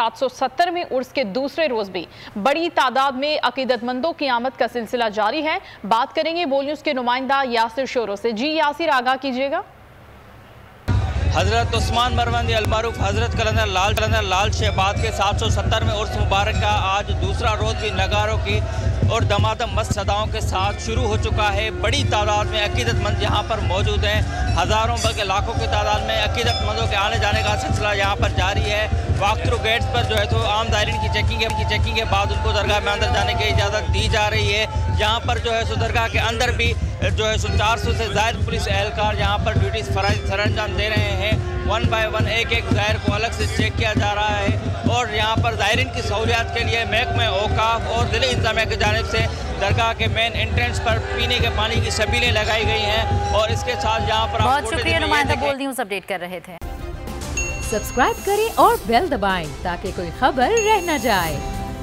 770 में उर्स के दूसरे रोज भी बड़ी तादाद में अकीदतमंदों की आमद का सिलसिला जारी है। बात करेंगे बोल न्यूज के नुमाइंदा यासिर शोरो से। जी यासिर, आगाह कीजिएगा। हजरत उस्मान मरवंदी अलमारूफ हजरत कलंदर लाल शहबाद के 770 में उर्स मुबारक का आज दूसरा रोज भी नगारों की और दमादम मस्त सदाओं के साथ शुरू हो चुका है। बड़ी तादाद में अकीदतमंद यहाँ पर मौजूद हैं। हज़ारों बल्कि लाखों की तादाद में अकीदतमंदों के आने जाने का सिलसिला यहाँ पर जारी है। वॉक थ्रू गेट्स पर जो है तो आम दायरीन की चेकिंग के बाद उनको दरगाह में अंदर जाने की इजाज़त दी जा रही है। यहाँ पर जो है सो दरगाह के अंदर भी जो है सो 400 से ज़ायद पुलिस एहलकार यहाँ पर ड्यूटीज़ सरअंजाम दे रहे हैं। 1 बाय 1 एक ज़ाहिर को अलग से चेक किया जा रहा है और यहाँ पर ज़ायरीन की सहूलियात के लिए महकमा औकाफ और ज़िले इंतज़ामिया की जानिब से दरगाह के मेन एंट्रेंस पर पीने के पानी की सबीलें लगाई गई हैं और इसके साथ यहाँ पर बहुत शुक्रिया नुमाइंदा बोल न्यूज़ अपडेट कर रहे थे। सब्सक्राइब करें और बेल दबाएं ताकि कोई खबर रह न जाए।